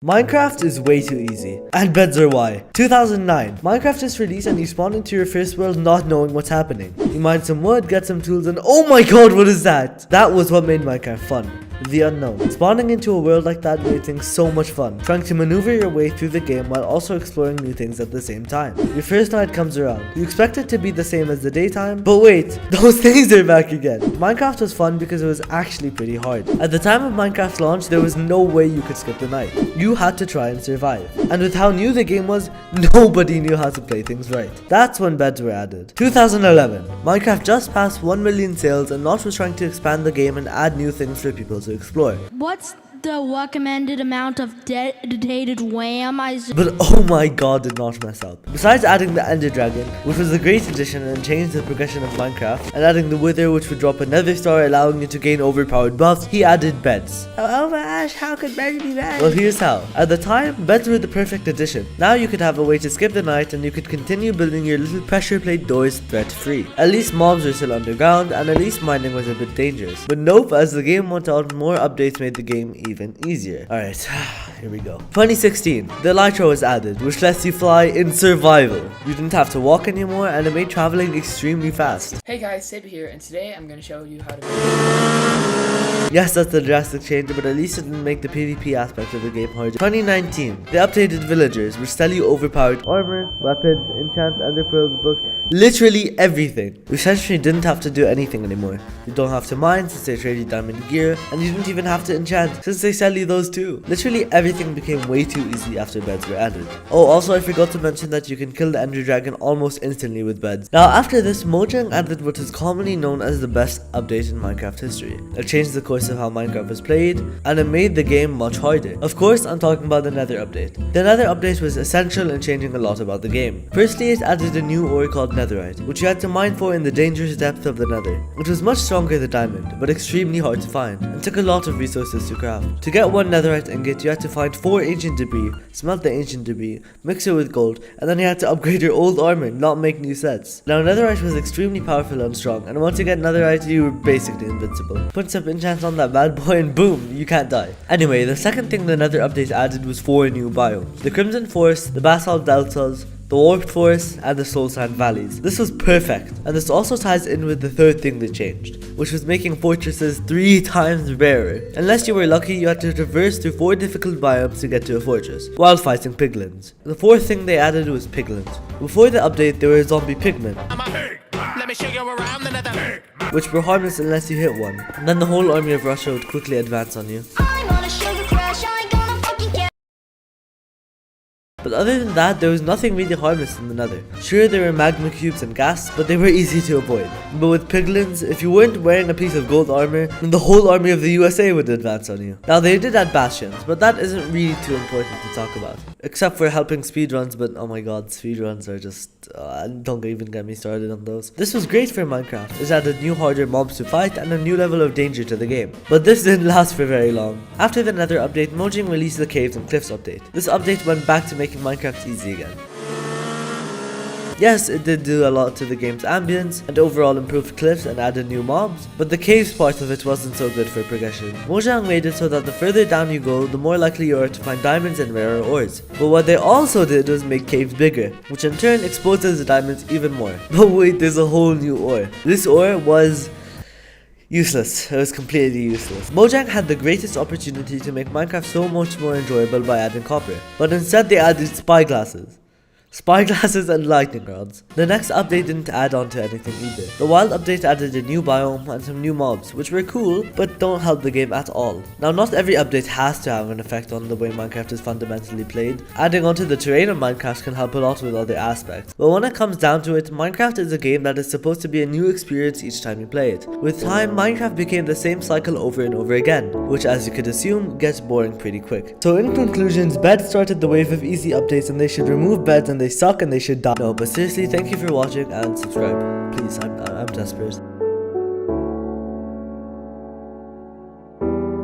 Minecraft is way too easy, and beds are why. 2009, Minecraft is released and you spawn into your first world not knowing what's happening. You mine some wood, get some tools, and oh my god, what is that? That was what made Minecraft fun. The unknown. Spawning into a world like that made things so much fun, trying to maneuver your way through the game while also exploring new things at the same time. Your first night comes around. You expect it to be the same as the daytime, but wait, those things are back again. Minecraft was fun because it was actually pretty hard. At the time of Minecraft's launch, there was no way you could skip the night. You had to try and survive. And with how new the game was, nobody knew how to play things right. That's when beds were added. 2011, Minecraft just passed 1 million sales and Notch was trying to expand the game and add new things for people to explore. What's the recommended amount of dedicated RAM? But oh my god, did not mess up. Besides adding the Ender Dragon, which was a great addition and changed the progression of Minecraft, and adding the Wither, which would drop another star allowing you to gain overpowered buffs, he added beds. Oh my gosh, how could beds be beds? Well, here's how. At the time, beds were the perfect addition. Now you could have a way to skip the night and you could continue building your little pressure plate doors threat-free. At least mobs were still underground, and at least mining was a bit dangerous. But nope, as the game went on, more updates made the game even easier. Alright, here we go. 2016, the Elytra was added, which lets you fly in survival. You didn't have to walk anymore, and it made traveling extremely fast. Hey guys, Sid here, and today I'm going to show you how to... Yes, that's a drastic change, but at least it didn't make the PvP aspect of the game harder. 2019, they updated villagers, which sell you overpowered armor, weapons, enchants, ender pearls, books, literally everything. You essentially didn't have to do anything anymore. You don't have to mine since they trade you diamond gear, and you didn't even have to enchant since they sell you those too. Literally everything became way too easy after beds were added. Oh, also I forgot to mention that you can kill the Ender Dragon almost instantly with beds. Now after this, Mojang added what is commonly known as the best update in Minecraft history. It changed the course of how Minecraft was played, and it made the game much harder. Of course, I'm talking about the Nether update. The Nether update was essential in changing a lot about the game. Firstly, it added a new ore called Netherite, which you had to mine for in the dangerous depth of the Nether. It was much stronger than diamond, but extremely hard to find, and took a lot of resources to craft. To get one Netherite ingot, you had to find 4 ancient debris, smelt the ancient debris, mix it with gold, and then you had to upgrade your old armor, not make new sets. Now Netherite was extremely powerful and strong, and once you get Netherite, you were basically invincible. Put some enchants on that bad boy and boom, you can't die. Anyway, the second thing the Nether update added was 4 new biomes. The Crimson Forest, the Basalt Deltas, the Warped Forest, and the Soul Sand Valleys. This was perfect, and this also ties in with the third thing they changed, which was making fortresses 3 times rarer. Unless you were lucky, you had to traverse through 4 difficult biomes to get to a fortress, while fighting piglins. The fourth thing they added was piglins. Before the update, there were zombie pigmen, Let me show you around the nether. which were harmless unless you hit one. And then the whole army of Russia would quickly advance on you. But other than that, there was nothing really harmless in the Nether. Sure, there were magma cubes and gas, but they were easy to avoid. But with piglins, if you weren't wearing a piece of gold armor, then the whole army of the USA would advance on you. Now, they did add bastions, but that isn't really too important to talk about. Except for helping speedruns, but oh my god, speedruns are just... don't even get me started on those. This was great for Minecraft. It added new harder mobs to fight and a new level of danger to the game. But this didn't last for very long. After the Nether update, Mojang released the Caves and Cliffs update. This update went back to making Minecraft easy again. Yes, it did do a lot to the game's ambience and overall improved cliffs and added new mobs, but the caves part of it wasn't so good for progression. Mojang made it so that the further down you go, the more likely you are to find diamonds and rarer ores. But what they also did was make caves bigger, which in turn exposes the diamonds even more. But wait, there's a whole new ore. This ore was... useless. It was completely useless. Mojang had the greatest opportunity to make Minecraft so much more enjoyable by adding copper, but instead they added spyglasses. Spyglasses and lightning rods. The next update didn't add on to anything either. The wild update added a new biome and some new mobs, which were cool, but don't help the game at all. Now, not every update has to have an effect on the way Minecraft is fundamentally played. Adding onto the terrain of Minecraft can help a lot with other aspects. But when it comes down to it, Minecraft is a game that is supposed to be a new experience each time you play it. With time, Minecraft became the same cycle over and over again, which as you could assume, gets boring pretty quick. So in conclusions, beds started the wave of easy updates and they should remove beds and they suck and they should die. No, but seriously, thank you for watching and subscribe. Please, I'm desperate.